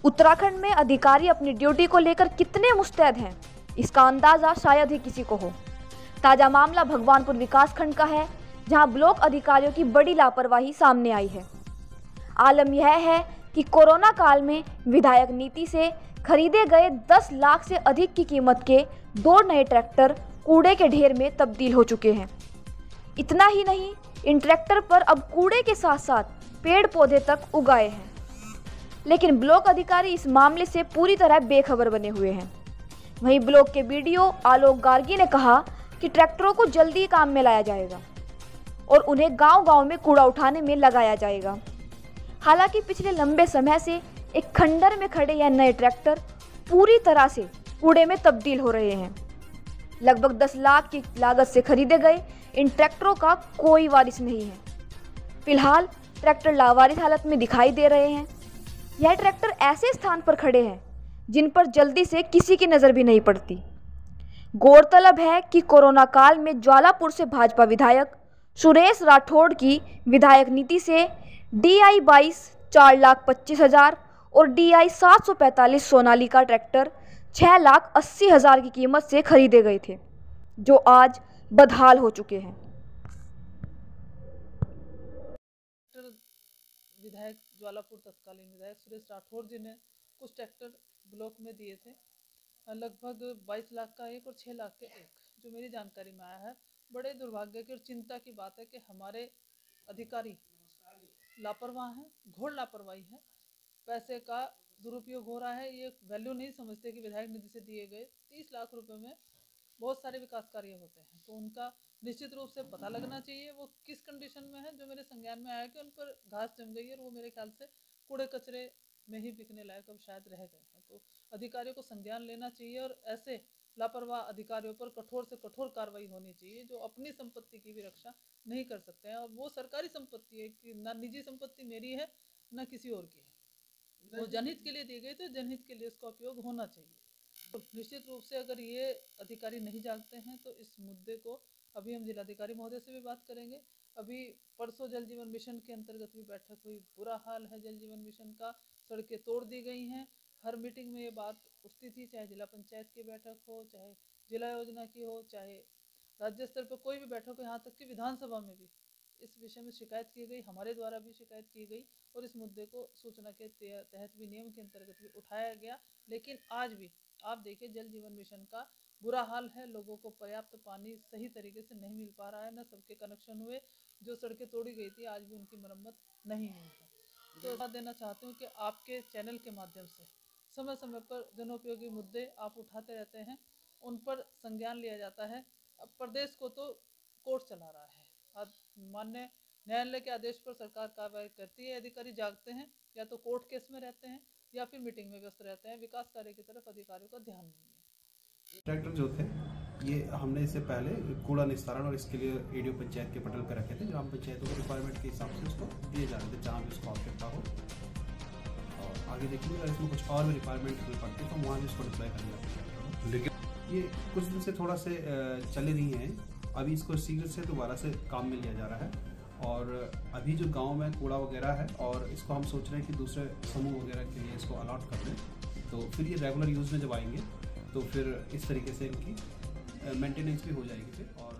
उत्तराखंड में अधिकारी अपनी ड्यूटी को लेकर कितने मुस्तैद हैं, इसका अंदाजा शायद ही किसी को हो। ताजा मामला भगवानपुर विकासखंड का है, जहां ब्लॉक अधिकारियों की बड़ी लापरवाही सामने आई है। आलम यह है कि कोरोना काल में विधायक नीति से खरीदे गए 10 लाख से अधिक की कीमत के 2 नए ट्रैक्टर कूड़े के ढेर में तब्दील हो चुके हैं। इतना ही नहीं, इन ट्रैक्टर पर अब कूड़े के साथ साथ पेड़ पौधे तक उगाए हैं। लेकिन ब्लॉक अधिकारी इस मामले से पूरी तरह बेखबर बने हुए हैं। वहीं ब्लॉक के बीडीओ आलोक गार्गी ने कहा कि ट्रैक्टरों को जल्दी काम में लाया जाएगा और उन्हें गांव-गांव में कूड़ा उठाने में लगाया जाएगा। हालांकि पिछले लंबे समय से एक खंडर में खड़े यह नए ट्रैक्टर पूरी तरह से कूड़े में तब्दील हो रहे हैं। लगभग 10 लाख की लागत से खरीदे गए इन ट्रैक्टरों का कोई वारिस नहीं है। फिलहाल ट्रैक्टर लावारिस हालत में दिखाई दे रहे हैं। यह ट्रैक्टर ऐसे स्थान पर खड़े हैं जिन पर जल्दी से किसी की नज़र भी नहीं पड़ती। गौरतलब है कि कोरोना काल में ज्वालापुर से भाजपा विधायक सुरेश राठौड़ की विधायक नीति से DI 22 4,25,000 और DI 745 सोनालिका ट्रैक्टर 6,80,000 की कीमत से खरीदे गए थे, जो आज बदहाल हो चुके हैं। विधायक ज्वालापुर तत्कालीन विधायक सुरेश राठौड़ जी ने कुछ ट्रैक्टर ब्लॉक में दिए थे, लगभग 22 लाख का एक और 6 लाख के एक, जो मेरी जानकारी में आया है। बड़े दुर्भाग्य की और चिंता की बात है कि हमारे अधिकारी लापरवाह हैं, घोर लापरवाही है। पैसे का दुरुपयोग हो रहा है। ये वैल्यू नहीं समझते कि विधायक निधि से दिए गए 30 लाख रुपए में बहुत सारे विकास कार्य होते हैं, तो उनका निश्चित रूप से पता लगना चाहिए वो किस कंडीशन में है। जो मेरे संज्ञान में आया कि उन पर घास जम गई है और वो मेरे ख्याल से कूड़े कचरे में ही बिकने लायक अब शायद रह गए हैं। तो अधिकारियों को संज्ञान लेना चाहिए और ऐसे लापरवाह अधिकारियों पर कठोर से कठोर कार्रवाई होनी चाहिए, जो अपनी संपत्ति की भी रक्षा नहीं कर सकते हैं। और वो सरकारी संपत्ति है कि ना निजी संपत्ति मेरी है ना किसी और की है। वो जनहित के लिए दी गई तो जनहित के लिए उसका उपयोग होना चाहिए। तो निश्चित रूप से अगर ये अधिकारी नहीं जागते हैं तो इस मुद्दे को अभी हम जिलाधिकारी महोदय से भी बात करेंगे। अभी परसों जल जीवन मिशन के अंतर्गत भी बैठक हुई। बुरा हाल है जल जीवन मिशन का, सड़कें तोड़ दी गई हैं। हर मीटिंग में ये बात उठती थी, चाहे जिला पंचायत की बैठक हो, चाहे जिला योजना की हो, चाहे राज्य स्तर पर कोई भी बैठक हो, यहाँ तक कि विधानसभा में भी इस विषय में शिकायत की गई, हमारे द्वारा भी शिकायत की गई और इस मुद्दे को सूचना के तहत भी नियम के अंतर्गत भी उठाया गया। लेकिन आज भी आप देखिए जल जीवन मिशन का बुरा हाल है। लोगों को पर्याप्त पानी सही तरीके से नहीं मिल पा रहा है, न सबके कनेक्शन हुए। जो सड़कें तोड़ी गई थी आज भी उनकी मरम्मत नहीं हुई है। तो बता देना चाहती हूँ कि आपके चैनल के माध्यम से समय समय पर जनोपयोगी मुद्दे आप उठाते रहते हैं, उन पर संज्ञान लिया जाता है। अब प्रदेश को तो कोर्ट चला रहा है। अब माननीय न्यायालय के आदेश पर सरकार कार्रवाई करती है। अधिकारी जागते हैं, या तो कोर्ट केस में रहते हैं या फिर मीटिंग में व्यस्त रहते हैं। विकास कार्य की तरफ अधिकारियों का ध्यान नहीं है। ट्रैक्टर जो थे ये हमने इससे पहले कूड़ा निस्तारण और इसके लिए एडीओ पंचायत के पटल पर रखे थे। ग्राम पंचायतों के रिक्वायरमेंट के हिसाब से उसको दिए जा रहे थे जहाँ भी उसको आवश्यकता हो। और आगे देखेंगे अगर इसमें कुछ और भी रिक्वायरमेंट पड़ती है तो वहाँ भी उसको डिप्लॉय करने लगते। लेकिन ये कुछ दिन से थोड़ा से चले नहीं है। अभी इसको शीघ्र से दोबारा से काम में लिया जा रहा है। और अभी जो गांव में कूड़ा वगैरह है और इसको हम सोच रहे हैं कि दूसरे समूह वगैरह के लिए इसको अलॉट कर दें, तो फिर ये रेगुलर यूज़ में जब आएंगे तो फिर इस तरीके से इनकी मेंटेनेंस भी हो जाएगी फिर। और